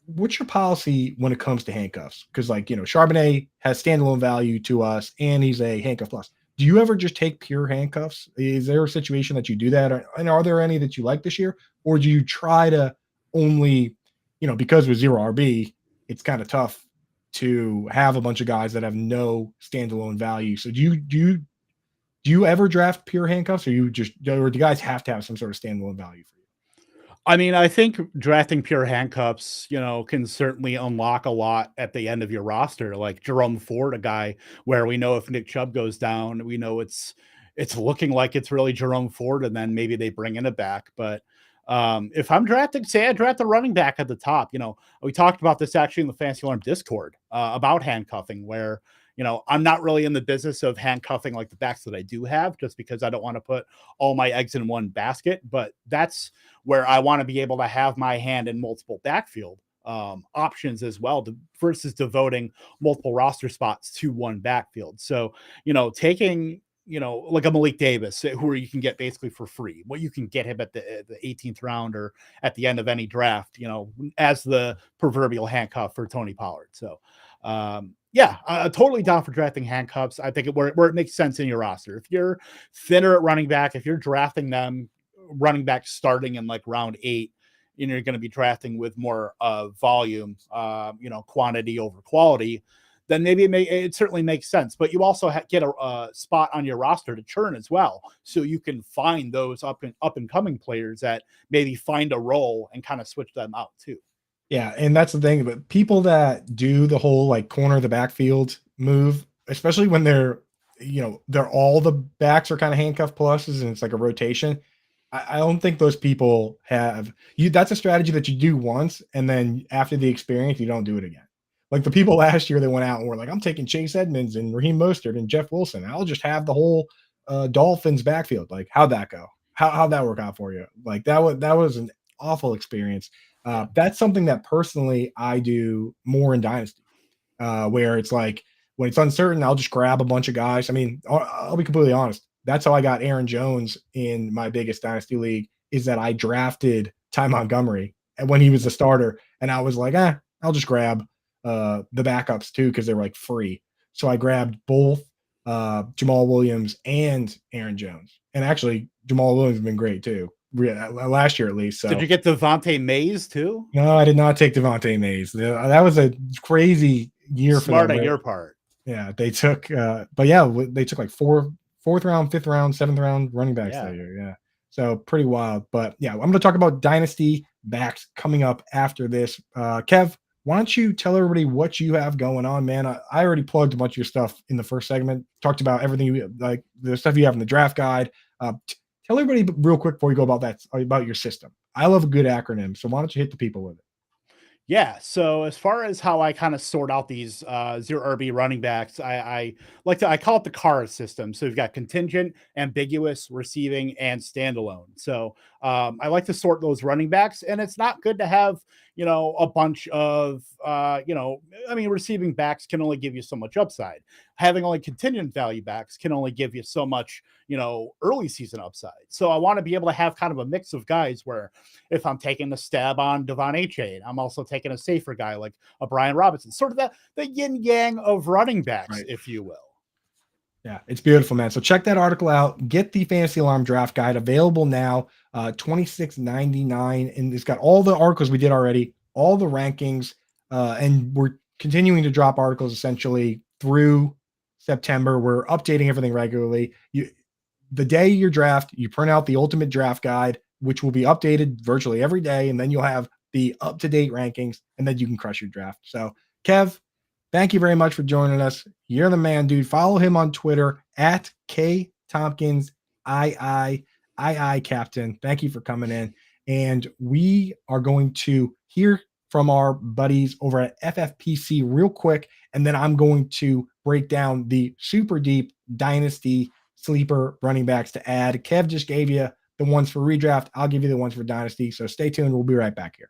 What's your policy when it comes to handcuffs? Because Charbonnet has standalone value to us, and he's a handcuff plus. do you ever just take pure handcuffs? Is there a situation that you do that? And are there any that you like this year? Or do you try to only, because with zero RB, it's kind of tough to have a bunch of guys that have no standalone value. So do you ever draft pure handcuffs, or or do guys have to have some sort of standalone value for you? I mean, I think drafting pure handcuffs, can certainly unlock a lot at the end of your roster. Like Jerome Ford, a guy where we know if Nick Chubb goes down, we know it's looking like it's really Jerome Ford, and then maybe they bring in a back. But if I'm drafting, say I draft a running back at the top, we talked about this actually in the Fantasy Alarm Discord about handcuffing, where I'm not really in the business of handcuffing like the backs that I do have, just because I don't want to put all my eggs in one basket. But that's where I want to be able to have my hand in multiple backfield options as well, versus devoting multiple roster spots to one backfield. So, taking, like a Malik Davis, who you can get basically for free, what you can get him at the 18th round or at the end of any draft, as the proverbial handcuff for Tony Pollard. So, yeah, totally down for drafting handcuffs. I think where it makes sense in your roster. If you're thinner at running back, if you're drafting them running back starting in like round 8, you're going to be drafting with more volume, quantity over quality, then maybe it certainly makes sense. But you also get a spot on your roster to churn as well, so you can find those up and coming players that maybe find a role and kind of switch them out too. Yeah, and that's the thing. But people that do the whole like corner the backfield move, especially when they're all the backs are kind of handcuff pluses and it's like a rotation. I don't think those people have you. That's a strategy that you do once, and then after the experience, you don't do it again. Like the people last year that went out and were like, I'm taking Chase Edmonds and Raheem Mostert and Jeff Wilson. I'll just have the whole Dolphins backfield. Like, how'd that go? How'd that work out for you? Like that was an awful experience. That's something that personally I do more in Dynasty, where it's like when it's uncertain, I'll just grab a bunch of guys. I mean, I'll be completely honest. That's how I got Aaron Jones in my biggest Dynasty league, is that I drafted Ty Montgomery and when he was a starter, and I was like, I'll just grab the backups too, because they were like free. So I grabbed both Jamal Williams and Aaron Jones. And actually, Jamal Williams has been great too, last year at least. So did you get Devontae Mays too? No, I did not take Devontae Mays. That was a crazy year for them. Smart on your part. Yeah, they took, but yeah, they took like fourth round, fifth round, seventh round running backs that year. Yeah. So pretty wild. But yeah, I'm going to talk about Dynasty backs coming up after this. Kev, why don't you tell everybody what you have going on, man? I already plugged a bunch of your stuff in the first segment, talked about everything, like the stuff you have in the draft guide. Tell everybody real quick before you go about your system. I love a good acronym. So why don't you hit the people with it? Yeah. So as far as how I kind of sort out these zero RB running backs, I call it the CAR system. So you've got contingent, ambiguous, receiving, and standalone. So I like to sort those running backs, and it's not good to have, a bunch of, receiving backs can only give you so much upside. Having only contingent value backs can only give you so much, early season upside. So I want to be able to have kind of a mix of guys where if I'm taking a stab on Devon Achane, I'm also taking a safer guy like a Brian Robinson, sort of the yin yang of running backs, right, if you will. Yeah, it's beautiful, man. So check that article out. Get the Fantasy Alarm Draft Guide, available now, $26.99, and it's got all the articles we did already, all the rankings, and we're continuing to drop articles essentially through September. We're updating everything regularly. The day you draft, you print out the Ultimate Draft Guide, which will be updated virtually every day, and then you'll have the up-to-date rankings, and then you can crush your draft. So, Kev, thank you very much for joining us. You're the man, dude. Follow him on Twitter at K Tompkins II Captain. Thank you for coming in. And we are going to hear from our buddies over at FFPC real quick, and then I'm going to break down the super deep Dynasty sleeper running backs to add. Kev just gave you the ones for redraft. I'll give you the ones for Dynasty. So stay tuned. We'll be right back here.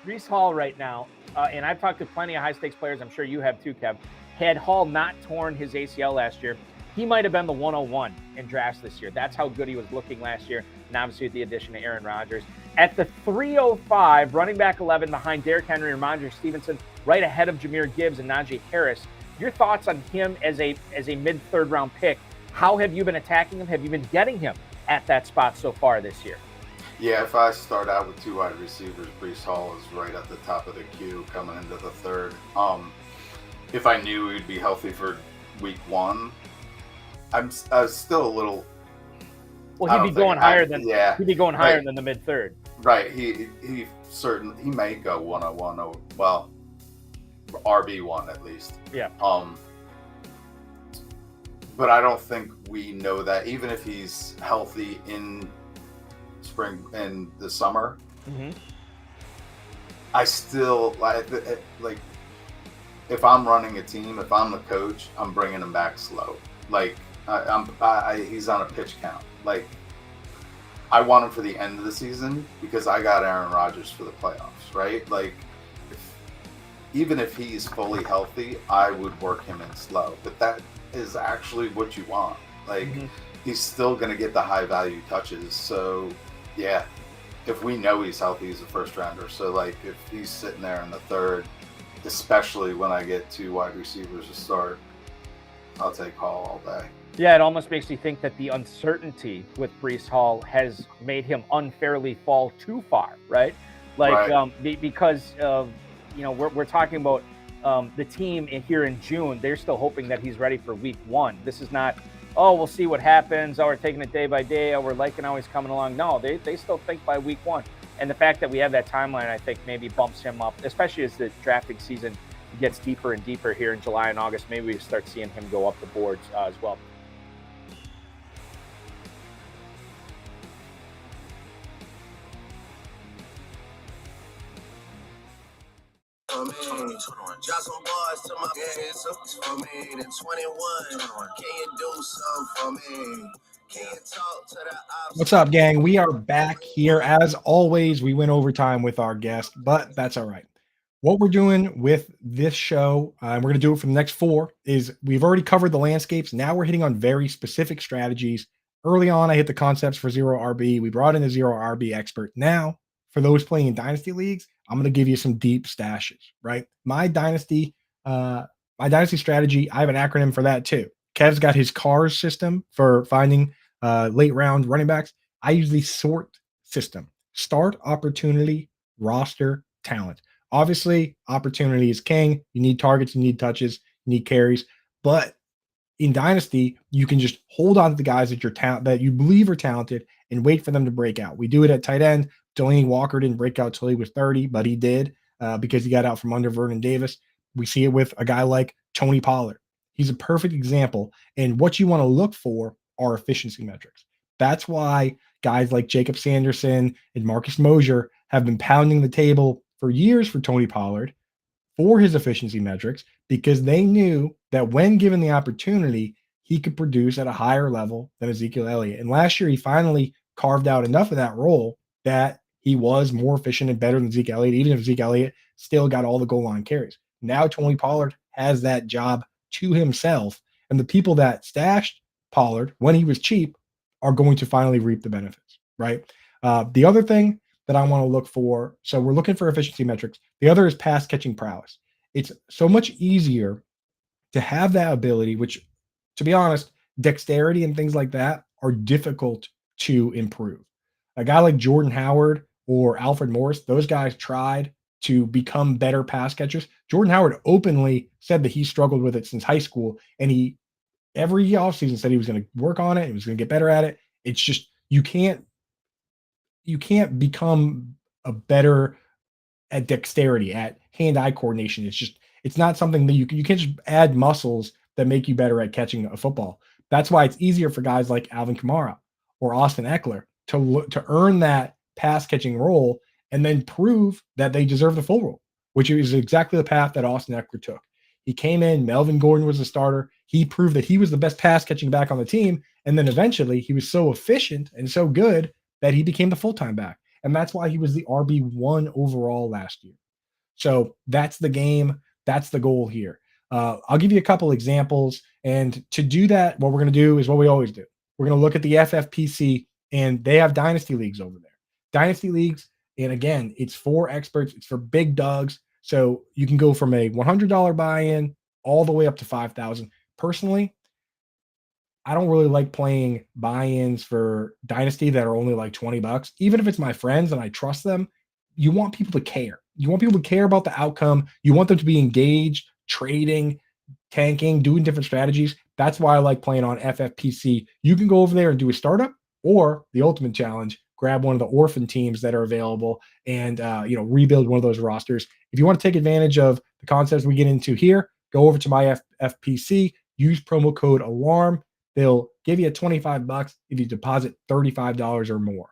Breece Hall right now, and I've talked to plenty of high-stakes players, I'm sure you have too, Kev. Had Hall not torn his ACL last year, he might have been the 101 in drafts this year. That's how good he was looking last year, and obviously with the addition of Aaron Rodgers. At the 305, running back 11 behind Derrick Henry and Ramondre Stevenson, right ahead of Jahmyr Gibbs and Najee Harris. Your thoughts on him as a mid-third round pick? How have you been attacking him? Have you been getting him at that spot so far this year? Yeah, if I start out with 2 wide receivers, Breece Hall is right at the top of the queue coming into the third. If I knew he'd be healthy for week 1, I was still a little. Well, he'd be going higher than the mid-third. Right. He may go 101 or well, RB1 at least. Yeah. But I don't think we know that even if he's healthy in spring and the summer, I still like if I'm running a team, if I'm the coach, I'm bringing him back slow. Like he's on a pitch count. Like I want him for the end of the season because I got Aaron Rodgers for the playoffs, right? Like even if he's fully healthy, I would work him in slow. But that is actually what you want. Like he's still going to get the high value touches. So yeah, if we know he's healthy, he's a first rounder. So like if he's sitting there in the third, especially when I get 2 wide receivers to start, I'll take Hall all day. Yeah, it almost makes me think that the uncertainty with Breece Hall has made him unfairly fall too far, right? Like because we're talking about the team here in June. They're still hoping that he's ready for week 1. This is not, oh, we'll see what happens. Oh, we're taking it day by day. Oh, we're liking how he's coming along. No, they still think by week 1. And the fact that we have that timeline, I think, maybe bumps him up, especially as the drafting season gets deeper and deeper here in July and August. Maybe we start seeing him go up the boards as well. Drop some bars to my kids for me. Then 21, can you do something for me? Can you talk to the opposite? What's up, gang? We are back here. As always, we went overtime with our guest, but that's all right. What we're doing with this show, and we're going to do it for the next 4, is we've already covered the landscapes. Now we're hitting on very specific strategies. Early on, I hit the concepts for zero RB. We brought in a zero RB expert. Now, for those playing in Dynasty leagues, I'm going to give you some deep stashes, right? My Dynasty strategy, I have an acronym for that too. Kev's got his CARS system for finding late round running backs. I use the SORT system: start, opportunity, roster, talent. Obviously, opportunity is king. You need targets, you need touches, you need carries. But in Dynasty, you can just hold on to the guys that you believe are talented and wait for them to break out. We do it at tight end. Delaney Walker didn't break out till he was 30, but he did because he got out from under Vernon Davis. We see it with a guy like Tony Pollard. He's a perfect example. And what you want to look for are efficiency metrics. That's why guys like Jacob Sanderson and Marcus Mosier have been pounding the table for years for Tony Pollard for his efficiency metrics, because they knew that when given the opportunity, he could produce at a higher level than Ezekiel Elliott. And last year, he finally carved out enough of that role that he was more efficient and better than Zeke Elliott, even if Zeke Elliott still got all the goal line carries. Now Tony Pollard has that job to himself, and the people that stashed Pollard when he was cheap are going to finally reap the benefits, right? The other thing that I want to look for, so we're looking for efficiency metrics. The other is pass catching prowess. It's so much easier to have that ability, which, to be honest, dexterity and things like that are difficult to improve. A guy like Jordan Howard or Alfred Morris, those guys tried to become better pass catchers. Jordan Howard openly said that he struggled with it since high school, and he every offseason said he was going to work on it. He was going to get better at it. It's just you can't become a better at dexterity, at hand-eye coordination. It's not something that you can't just add muscles that make you better at catching a football. That's why it's easier for guys like Alvin Kamara or Austin Eckler to earn that pass catching role and then prove that they deserve the full role, which is exactly the path that Austin Eckler took. He came in, Melvin Gordon was the starter. He proved that he was the best pass catching back on the team. And then eventually he was so efficient and so good that he became the full-time back. And that's why he was the RB1 overall last year. So that's the game. That's the goal here. I'll give you a couple examples. And to do that, what we're going to do is what we always do. We're going to look at the FFPC, and they have dynasty leagues over there. Dynasty leagues, and again, it's for experts. It's for big dogs. So you can go from a $100 buy-in all the way up to 5,000. Personally, I don't really like playing buy-ins for Dynasty that are only like $20. Even if it's my friends and I trust them, you want people to care. You want people to care about the outcome. You want them to be engaged, trading, tanking, doing different strategies. That's why I like playing on FFPC. You can go over there and do a startup or the ultimate challenge, grab one of the orphan teams that are available and rebuild one of those rosters. If you want to take advantage of the concepts we get into here, go over to my FFPC, use promo code ALARM. They'll give you $25 if you deposit $35 or more.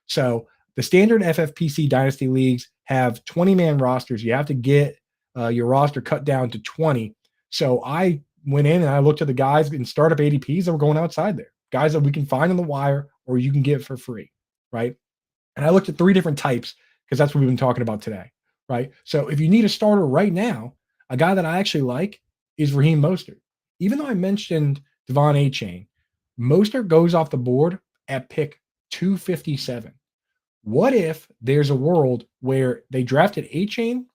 So the standard FFPC Dynasty leagues have 20-man rosters. You have to get your roster cut down to 20. So I went in and I looked at the guys in startup ADPs that were going outside there, guys that we can find on the wire or you can get for free, right? And I looked at 3 different types because that's what we've been talking about today, right? So if you need a starter right now, a guy that I actually like is Raheem Mostert. Even though I mentioned Devon A-Chain, Mostert goes off the board at pick 257. What if there's a world where they drafted A-Chain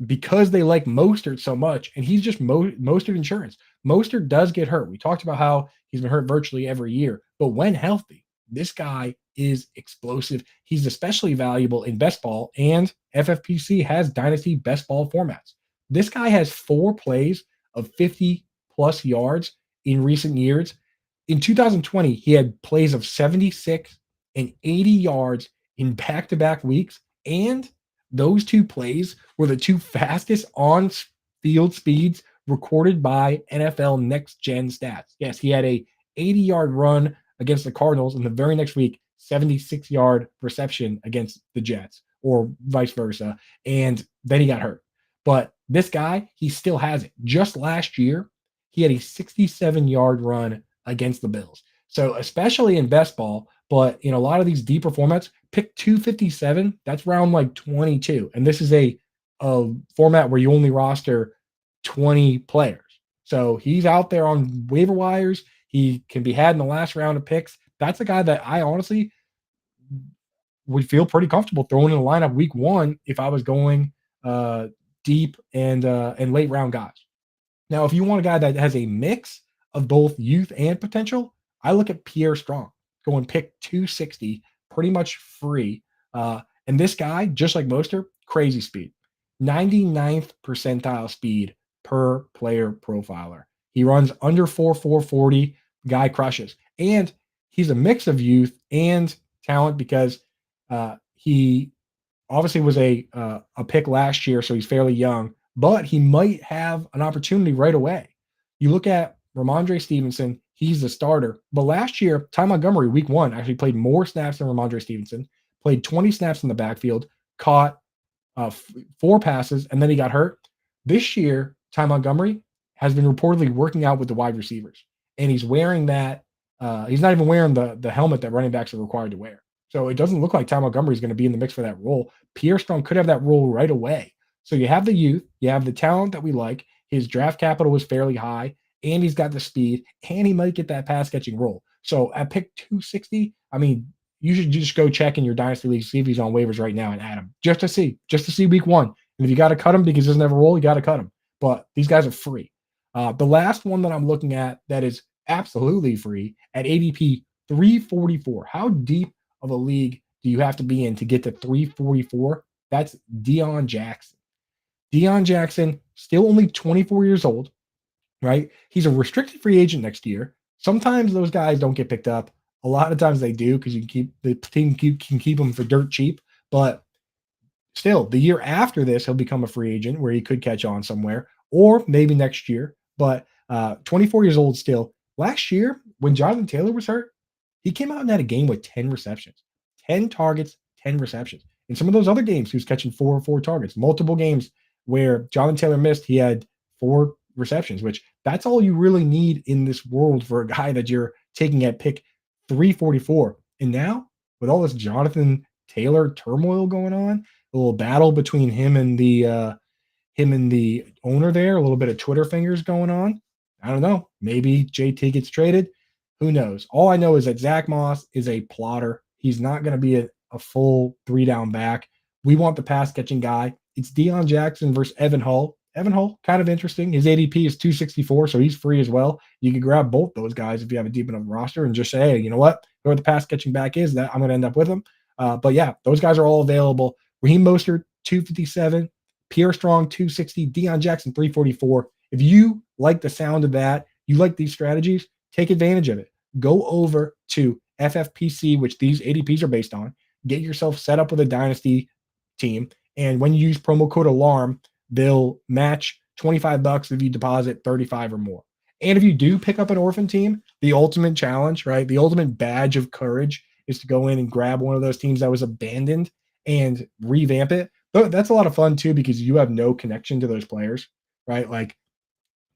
because they like Mostert so much, and he's just Mostert insurance? Mostert does get hurt. We talked about how he's been hurt virtually every year, but when healthy, this guy is explosive. He's especially valuable in best ball, and FFPC has Dynasty best ball formats. This guy has 4 plays of 50-plus yards in recent years. In 2020, he had plays of 76 and 80 yards in back-to-back weeks, and those 2 plays were the 2 fastest on-field speeds recorded by NFL Next Gen Stats. Yes, he had a 80-yard run against the Cardinals, and the very next week, 76-yard reception against the Jets, or vice versa, and then he got hurt. But this guy, he still has it. Just last year, he had a 67-yard run against the Bills. So especially in best ball, but in a lot of these deeper formats, pick 257, that's round like 22. And this is a format where you only roster 20 players. So he's out there on waiver wires. He can be had in the last round of picks. That's a guy that I honestly would feel pretty comfortable throwing in the lineup week 1 if I was going deep and late round guys. Now, if you want a guy that has a mix of both youth and potential, I look at Pierre Strong, going pick 260, pretty much free. And this guy, just like Mostert, crazy speed. 99th percentile speed per player profiler. He runs under 4.40. Guy crushes. And he's a mix of youth and talent because he obviously was a pick last year, so he's fairly young, but he might have an opportunity right away. You look at Ramondre Stevenson, he's the starter. But last year, Ty Montgomery, week 1, actually played more snaps than Ramondre Stevenson, played 20 snaps in the backfield, caught 4 passes, and then he got hurt. This year, Ty Montgomery has been reportedly working out with the wide receivers, and he's wearing that. He's not even wearing the helmet that running backs are required to wear. So it doesn't look like Ty Montgomery is going to be in the mix for that role. Pierre Strong could have that role right away. So you have the youth, you have the talent that we like. His draft capital was fairly high, and he's got the speed, and he might get that pass-catching role. So at pick 260, I mean, you should just go check in your Dynasty League, see if he's on waivers right now and add him, just to see week 1. And if you got to cut him because he doesn't have a role, you got to cut him. But these guys are free. The last one that I'm looking at that is absolutely free at ADP 344. How deep of a league do you have to be in to get to 344? That's Deion Jackson. Deion Jackson, still only 24 years old, right? He's a restricted free agent next year. Sometimes those guys don't get picked up. A lot of times they do because the team can keep them for dirt cheap. But still, the year after this, he'll become a free agent where he could catch on somewhere, or maybe next year. But 24 years old still. Last year, when Jonathan Taylor was hurt, he came out and had a game with 10 receptions, 10 targets, 10 receptions. In some of those other games, he was catching 4 targets. Multiple games where Jonathan Taylor missed, he had 4 receptions, which that's all you really need in this world for a guy that you're taking at pick 344. And now, with all this Jonathan Taylor turmoil going on, a little battle between him and the owner there, a little bit of Twitter fingers going on. I don't know. Maybe JT gets traded. Who knows? All I know is that Zach Moss is a plotter. He's not going to be a full 3-down back. We want the pass-catching guy. It's Deion Jackson versus Evan Hull. Evan Hull, kind of interesting. His ADP is 264, so he's free as well. You can grab both those guys if you have a deep enough roster and just say, hey, you know what? Whoever the pass catching back is, that I'm going to end up with him. But yeah, those guys are all available. Raheem Mostert, 257. Pierre Strong, 260. Deion Jackson, 344. If you like the sound of that, you like these strategies, take advantage of it. Go over to FFPC, which these ADPs are based on. Get yourself set up with a Dynasty team. And when you use promo code ALARM, they'll match $25 if you deposit 35 or more. And if you do pick up an orphan team, the ultimate challenge, right? The ultimate badge of courage is to go in and grab one of those teams that was abandoned and revamp it. That's a lot of fun too, because you have no connection to those players, right? Like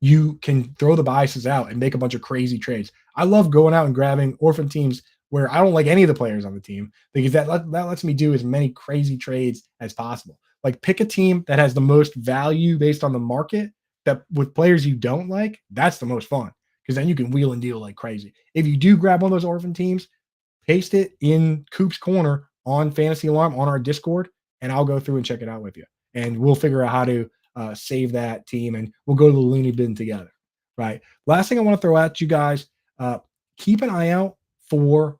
you can throw the biases out and make a bunch of crazy trades. I love going out and grabbing orphan teams where I don't like any of the players on the team, because that lets me do as many crazy trades as possible. Like pick a team that has the most value based on the market, that with players you don't like, that's the most fun, because then you can wheel and deal like crazy. If you do grab one of those orphan teams, paste it in Coop's Corner on Fantasy Alarm on our Discord, and I'll go through and check it out with you. And we'll figure out how to save that team, and we'll go to the loony bin together, right? Last thing I want to throw at you guys, keep an eye out for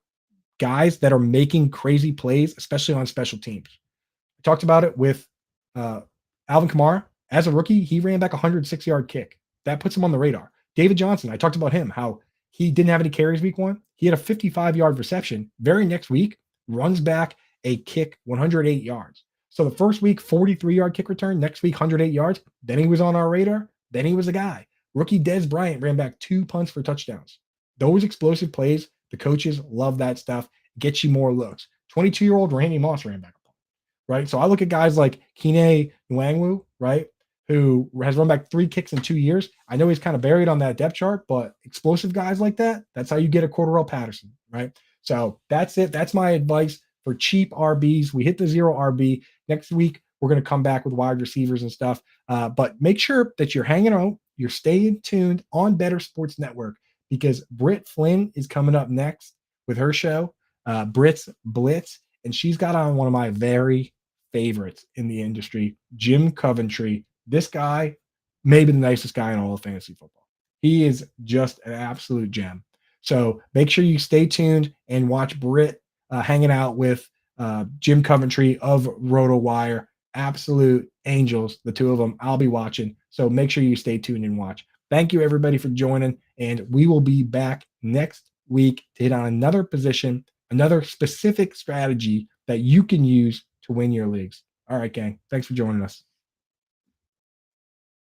guys that are making crazy plays, especially on special teams. I talked about it with Alvin Kamara. As a rookie, he ran back a 106-yard kick. That puts him on the radar. David Johnson, I talked about him, how he didn't have any carries week 1. He had a 55-yard reception. Very next week, runs back a kick 108 yards. So the first week, 43-yard kick return. Next week, 108 yards. Then he was on our radar. Then he was a guy. Rookie Dez Bryant ran back 2 punts for touchdowns. Those explosive plays, the coaches love that stuff. Gets you more looks. 22-year-old Randy Moss ran back a punt, right? So I look at guys like Kene Nwangwu, right, who has run back 3 kicks in 2 years. I know he's kind of buried on that depth chart, but explosive guys like that, that's how you get a Cordarrelle Patterson, right? So that's it. That's my advice for cheap RBs. We hit the 0 RB. Next week, we're going to come back with wide receivers and stuff. But make sure that you're hanging out, you're staying tuned on Better Sports Network, because Britt Flynn is coming up next with her show, Britt's Blitz, and she's got on one of my very favorites in the industry, Jim Coventry. This guy, maybe the nicest guy in all of fantasy football. He is just an absolute gem. So make sure you stay tuned and watch Britt hanging out with Jim Coventry of RotoWire. Absolute angels, the two of them. I'll be watching. So make sure you stay tuned and watch. Thank you, everybody, for joining. And we will be back next week to hit on another position, another specific strategy that you can use to win your leagues. All right, gang. Thanks for joining us.